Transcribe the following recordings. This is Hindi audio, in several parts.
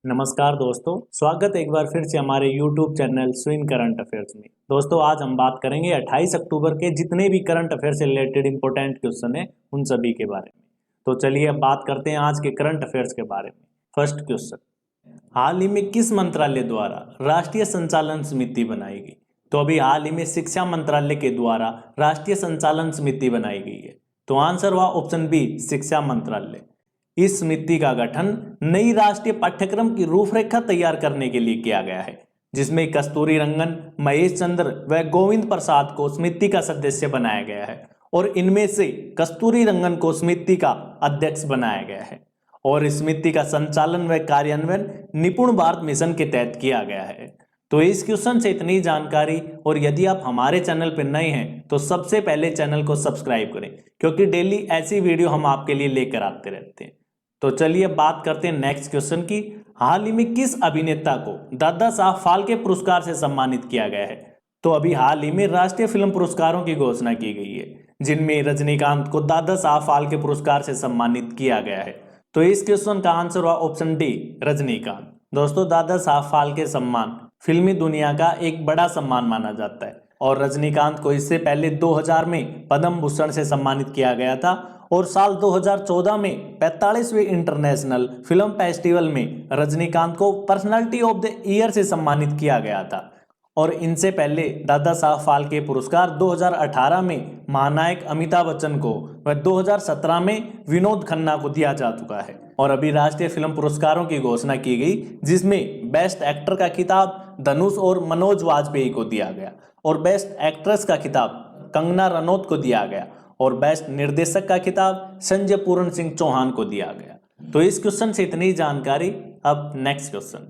नमस्कार दोस्तों, स्वागत है एक बार फिर से हमारे YouTube चैनल स्विन करंट अफेयर्स में। दोस्तों आज हम बात करेंगे 28 अक्टूबर के जितने भी करंट अफेयर से रिलेटेड इंपॉर्टेंट क्वेश्चन हैं उन सभी के बारे में। तो चलिए अब बात करते हैं आज के करंट अफेयर्स के बारे में। फर्स्ट क्वेश्चन, हाल ही में किस मंत्रालय द्वारा राष्ट्रीय संचालन समिति बनाई गई? तो अभी हाल ही में शिक्षा मंत्रालय के द्वारा राष्ट्रीय संचालन समिति बनाई गई है। तो आंसर हुआ ऑप्शन बी, शिक्षा मंत्रालय। इस समिति का गठन नई राष्ट्रीय पाठ्यक्रम की रूपरेखा तैयार करने के लिए किया गया है, जिसमें कस्तूरी रंगन, महेश चंद्र व गोविंद प्रसाद को समिति का सदस्य बनाया गया है और इनमें से कस्तूरी रंगन को समिति का अध्यक्ष बनाया गया है और इस समिति का संचालन व कार्यान्वयन निपुण भारत मिशन के तहत किया गया है। तो इस क्वेश्चन से इतनी जानकारी, और यदि आप हमारे चैनल पर नए हैं तो सबसे पहले चैनल को सब्सक्राइब करें, क्योंकि डेली ऐसी वीडियो हम आपके लिए लेकर आते रहते हैं। तो चलिए बात करते हैं नेक्स्ट क्वेश्चन की। हाल ही में किस अभिनेता को दादा साहब फाल्के पुरस्कार से सम्मानित किया गया है? तो अभी हाल ही में राष्ट्रीय फिल्म पुरस्कारों की घोषणा की गई है, जिनमें रजनीकांत को दादा साहब फाल्के पुरस्कार से सम्मानित किया गया है। तो इस क्वेश्चन का आंसर हुआ ऑप्शन डी, रजनीकांत। दोस्तों दादा साहब फाल्के सम्मान फिल्मी दुनिया का एक बड़ा सम्मान माना जाता है और रजनीकांत को इससे पहले 2000 में पद्म भूषण से सम्मानित किया गया था और साल 2014 में 45वें इंटरनेशनल फिल्म फेस्टिवल में रजनीकांत को पर्सनालिटी ऑफ द ईयर से सम्मानित किया गया था। और इनसे पहले दादा साहब फाल्के पुरस्कार 2018 में महानायक अमिताभ बच्चन को व 2017 में विनोद खन्ना को दिया जा चुका है। और अभी राष्ट्रीय फिल्म पुरस्कारों की घोषणा की गई, जिसमें बेस्ट एक्टर का खिताब धनुष और मनोज वाजपेयी को दिया गया और बेस्ट एक्ट्रेस का खिताब कंगना रनौत को दिया गया और बेस्ट निर्देशक का खिताब संजय पूर्ण सिंह चौहान को दिया गया। तो इस क्वेश्चन से इतनी जानकारी। अब नेक्स्ट क्वेश्चन,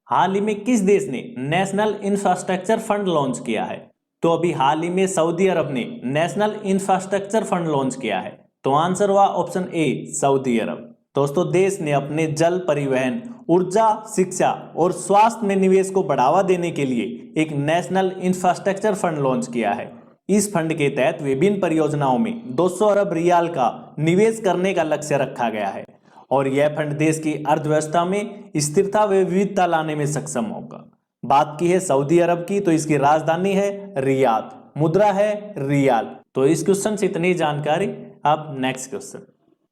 हाल ही में किस देश ने नेशनल इंफ्रास्ट्रक्चर फंड लॉन्च किया है? तो अभी हाल ही में सऊदी अरब ने नेशनल इंफ्रास्ट्रक्चर फंड लॉन्च किया है। तो आंसर हुआ ऑप्शन ए, सऊदी अरब। दोस्तों देश ने अपने जल परिवहन, ऊर्जा, शिक्षा और स्वास्थ्य में निवेश को बढ़ावा देने के लिए एक नेशनल इंफ्रास्ट्रक्चर फंड लॉन्च किया है। इस फंड के तहत विभिन्न परियोजनाओं में 200 अरब रियाल का निवेश करने का लक्ष्य रखा गया है और यह फंड देश की अर्थव्यवस्था में स्थिरता व विविधता लाने में सक्षम होगा। बात की है सऊदी अरब की, तो इसकी राजधानी है रियाद, मुद्रा है रियाल। तो इस क्वेश्चन से इतनी जानकारी। अब नेक्स्ट क्वेश्चन,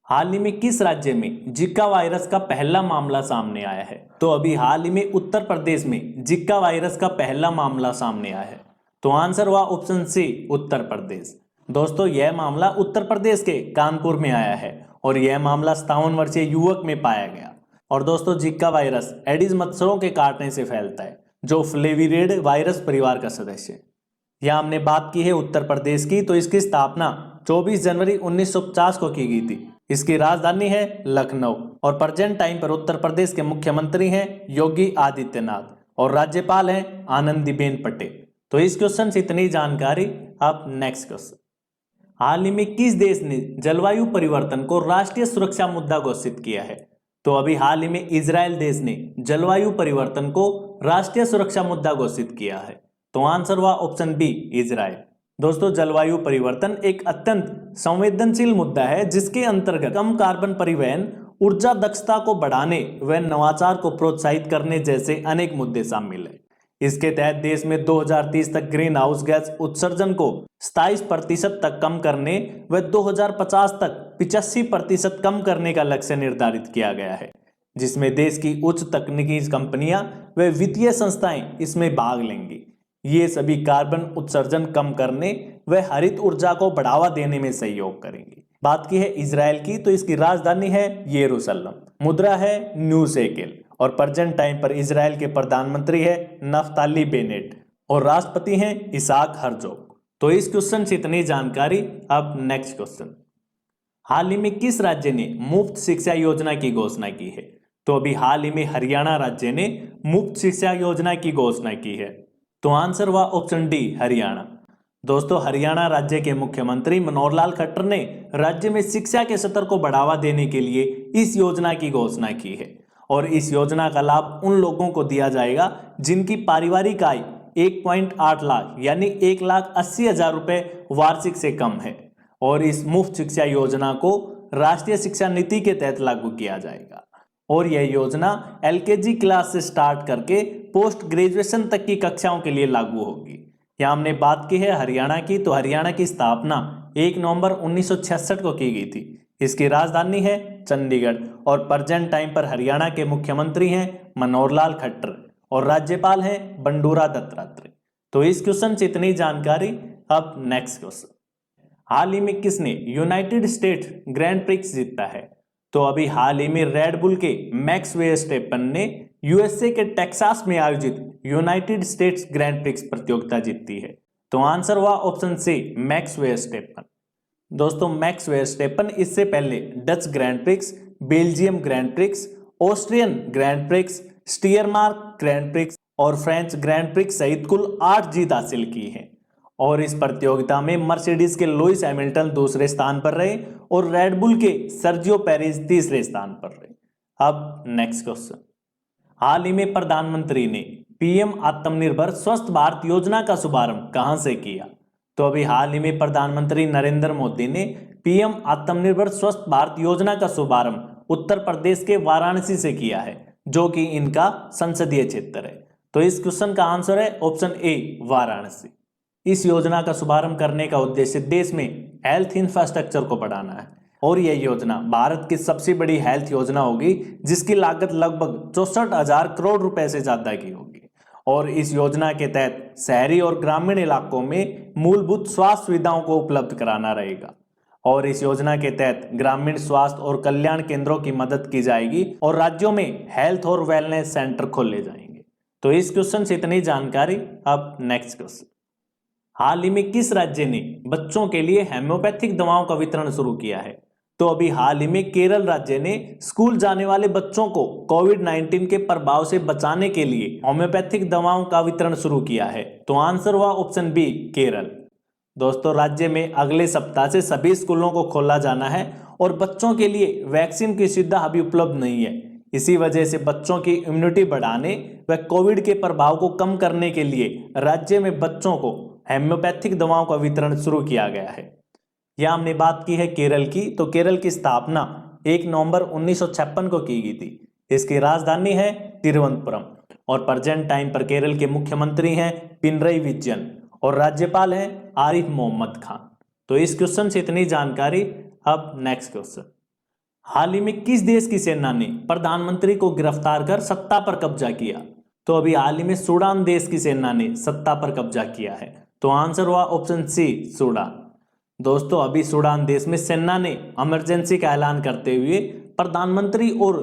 हाल ही में किस राज्य में जिका वायरस का पहला मामला सामने आया है? तो अभी हाल ही में उत्तर प्रदेश में जिका वायरस का पहला मामला सामने आया है। तो आंसर हुआ ऑप्शन सी, उत्तर प्रदेश। दोस्तों यह मामला उत्तर प्रदेश के कानपुर में आया है और यह मामला 57 वर्षीय युवक में पाया गया। और दोस्तों जिका वायरस एडिस मच्छरों के काटने से फैलता है, जो फ्लेविरिड वायरस परिवार का सदस्य है। यहाँ हमने बात की है उत्तर प्रदेश की, तो इसकी स्थापना 24 जनवरी 1950 को की गई थी। इसकी राजधानी है लखनऊ और प्रेजेंट टाइम पर उत्तर प्रदेश के मुख्यमंत्री हैं योगी आदित्यनाथ और राज्यपाल हैं आनंदीबेन पटेल। तो इस क्वेश्चन से इतनी जानकारी। अब नेक्स्ट क्वेश्चन, हाल ही में किस देश ने जलवायु परिवर्तन को राष्ट्रीय सुरक्षा मुद्दा घोषित किया है? तो अभी हाल ही में इजराइल देश ने जलवायु परिवर्तन को राष्ट्रीय सुरक्षा मुद्दा घोषित किया है। तो आंसर हुआ ऑप्शन बी, इजराइल। दोस्तों जलवायु परिवर्तन एक अत्यंत संवेदनशील मुद्दा है, जिसके अंतर्गत कम कार्बन परिवहन, ऊर्जा दक्षता को बढ़ाने व नवाचार को प्रोत्साहित करने जैसे अनेक मुद्दे शामिल हैं। इसके तहत देश में 2030 तक ग्रीन हाउस गैस उत्सर्जन को 27% तक कम करने व 2050 तक 85% कम करने का लक्ष्य निर्धारित किया गया है, जिसमें देश की उच्च तकनीकी कंपनियां व वित्तीय संस्थाएं इसमें भाग लेंगी। ये सभी कार्बन उत्सर्जन कम करने व हरित ऊर्जा को बढ़ावा देने में सहयोग करेंगी। बात की है इजराइल की, तो इसकी राजधानी है यरूशलेम, मुद्रा है न्यू शेकेल और प्रेजेंट टाइम पर इजराइल के प्रधानमंत्री है नफ्ताली बेनेट और राष्ट्रपति हैं इसाक हर्जोग। तो इस क्वेश्चन से इतनी जानकारी। अब नेक्स्ट क्वेश्चन, हाल ही में किस राज्य ने मुफ्त शिक्षा योजना की घोषणा की है? तो अभी हाल ही में हरियाणा राज्य ने मुफ्त शिक्षा योजना की घोषणा की है। तो आंसर हुआ ऑप्शन डी, हरियाणा। दोस्तों हरियाणा राज्य के मुख्यमंत्री मनोहर लाल खट्टर ने राज्य में शिक्षा के स्तर को बढ़ावा देने के लिए इस योजना की घोषणा की है और इस योजना का लाभ उन लोगों को दिया जाएगा जिनकी पारिवारिक आय 1.8 लाख यानी 1,80,000 रुपए वार्षिक से कम है और इस मुफ्त शिक्षा योजना को राष्ट्रीय शिक्षा नीति के तहत लागू किया जाएगा। और यह योजना LKG क्लास से स्टार्ट करके पोस्ट ग्रेजुएशन तक की कक्षाओं के लिए लागू होगी। यहाँ हमने बात की है हरियाणा की, तो हरियाणा की स्थापना 1 नवंबर 1966 को की गई थी। इसकी राजधानी है चंडीगढ़ और प्रेजेंट टाइम पर हरियाणा के मुख्यमंत्री हैं मनोहर लाल खट्टर और राज्यपाल हैं बंडूरा दत्तात्रेय। तो इस क्वेश्चन से इतनी जानकारी। अब नेक्स्ट क्वेश्चन, हाल ही में किसने यूनाइटेड स्टेट्स ग्रैंड प्रिक्स जीता है? तो अभी हाल ही में रेड बुल के मैक्स वर्स्टेपन ने USA के टेक्सास में आयोजित यूनाइटेड स्टेट्स ग्रैंड प्रिक्स प्रतियोगिता जीती है। तो आंसर हुआ ऑप्शन सी मैक्स वर्स्टेपन। दोस्तों मैक्स वर्स्टेपन इससे पहले Dutch Grand Prix, Belgium Grand Prix, Austrian Grand Prix, Steiermark Grand Prix और फ्रेंच ग्रैंड प्रिक्स सहित कुल 8 जीत हासिल की है। और इस प्रतियोगिता में मर्सिडीज के लुइस हैमिल्टन दूसरे स्थान पर रहे और रेड बुल के सर्जियो पेरेज तीसरे स्थान पर रहे। अब नेक्स्ट क्वेश्चन, हाल ही में प्रधानमंत्री ने PM आत्मनिर्भर स्वस्थ भारत योजना का शुभारंभ कहां से किया? तो अभी हाल ही में प्रधानमंत्री नरेंद्र मोदी ने PM आत्मनिर्भर स्वस्थ भारत योजना का शुभारंभ उत्तर प्रदेश के वाराणसी से किया है, जो कि इनका संसदीय क्षेत्र है। तो इस क्वेश्चन का आंसर है ऑप्शन ए वाराणसी। इस योजना का शुभारंभ करने का उद्देश्य देश में हेल्थ इंफ्रास्ट्रक्चर को बढ़ाना है और यह योजना भारत की सबसे बड़ी हेल्थ योजना होगी, जिसकी लागत लगभग 64,000 करोड़ रुपए से ज्यादा की होगी। और इस योजना के तहत शहरी और ग्रामीण इलाकों में मूलभूत स्वास्थ्य सुविधाओं को उपलब्ध कराना रहेगा। और इस योजना के तहत ग्रामीण स्वास्थ्य और कल्याण केंद्रों की मदद की जाएगी और राज्यों में हेल्थ और वेलनेस सेंटर खोले जाएंगे। तो इस क्वेश्चन से इतनी जानकारी। अब नेक्स्ट क्वेश्चन, हाल ही में किस राज्य ने बच्चों के लिए होम्योपैथिक दवाओं का वितरण शुरू किया है? तो अभी हाल ही में केरल राज्य ने स्कूल जाने वाले बच्चों को कोविड-19 के प्रभाव से बचाने के लिए होम्योपैथिक दवाओं का वितरण शुरू किया है। तो आंसर हुआ ऑप्शन बी केरल। दोस्तों राज्य में अगले सप्ताह से सभी स्कूलों को खोला जाना है और बच्चों के लिए वैक्सीन की सुविधा अभी उपलब्ध नहीं है। इसी वजह से बच्चों की इम्यूनिटी बढ़ाने व कोविड के प्रभाव को कम करने के लिए राज्य में बच्चों को होम्योपैथिक दवाओं का वितरण शुरू किया गया है। यह हमने बात की है केरल की, तो केरल की स्थापना 1 नवंबर 1956 को की गई थी। इसकी राजधानी है तिरुवनंतपुरम और प्रेजेंट टाइम पर केरल के मुख्यमंत्री हैं पिनरई विजयन और राज्यपाल हैं आरिफ मोहम्मद खान। तो इस क्वेश्चन से इतनी जानकारी। अब नेक्स्ट क्वेश्चन, हाल ही में किस देश की सेना ने प्रधानमंत्री को गिरफ्तार कर सत्ता पर कब्जा किया? तो अभी हाल ही में सूडान देश की सेना ने सत्ता पर कब्जा किया है। तो आंसर हुआ ऑप्शन सी सूडान। दोस्तों अभी सूडान देश में सेना ने इमरजेंसी का ऐलान करते हुए प्रधानमंत्री और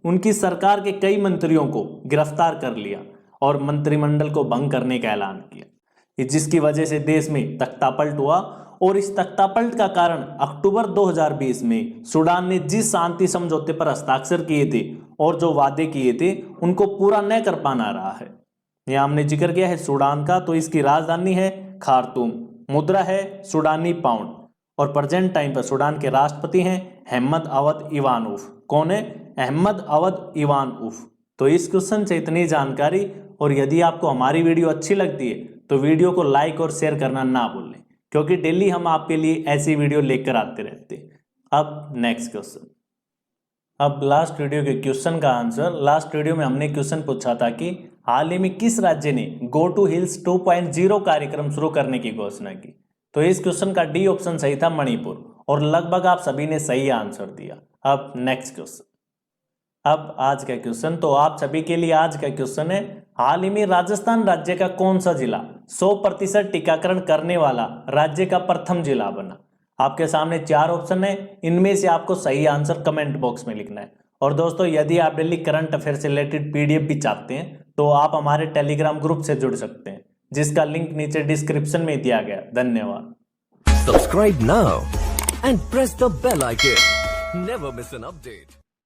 उनकी सरकार के कई मंत्रियों को गिरफ्तार कर लिया और मंत्रिमंडल को भंग करने का ऐलान किया, जिसकी वजह से देश में तख्तापलट हुआ। और इस तख्तापलट का कारण अक्टूबर 2020 में सूडान ने जिस शांति समझौते पर हस्ताक्षर किए थे और जो वादे किए थे उनको पूरा न कर पाना रहा है। यहाँ हमने जिक्र किया है सूडान का, तो इसकी राजधानी है खार्तूम, मुद्रा है सूडानी पाउंड और प्रेजेंट टाइम पर सूडान के राष्ट्रपति हैं अहमद अवद इवानूफ। कौन है? अहमद अवद इवानूफ। तो इस क्वेश्चन से इतनी जानकारी। और यदि आपको हमारी वीडियो अच्छी लगती है तो वीडियो को लाइक और शेयर करना ना भूलें, क्योंकि डेली हम आपके लिए ऐसी वीडियो लेकर आते रहते हैं। अब नेक्स्ट क्वेश्चन, अब लास्ट वीडियो के क्वेश्चन का आंसर। लास्ट वीडियो में हमने क्वेश्चन पूछा था कि हाल ही में किस राज्य ने गो टू हिल्स 2.0 कार्यक्रम शुरू करने की घोषणा की? तो इस क्वेश्चन का डी ऑप्शन सही था, मणिपुर, और लगभग आप सभी ने सही आंसर दिया। अब नेक्स्ट क्वेश्चन, अब आज का क्वेश्चन, तो आप सभी के लिए आज का क्वेश्चन है, हाल ही में राजस्थान राज्य का कौन सा जिला 100% टीकाकरण करने वाला राज्य का प्रथम जिला बना? आपके सामने 4 ऑप्शन है, इनमें से आपको सही आंसर कमेंट बॉक्स में लिखना है। और दोस्तों यदि आप डेली करंट अफेयर से रिलेटेड PDF भी चाहते हैं तो आप हमारे टेलीग्राम ग्रुप से जुड़ सकते हैं, जिसका लिंक नीचे डिस्क्रिप्शन में दिया गया। धन्यवाद। Subscribe now and press the bell icon. Never miss an update.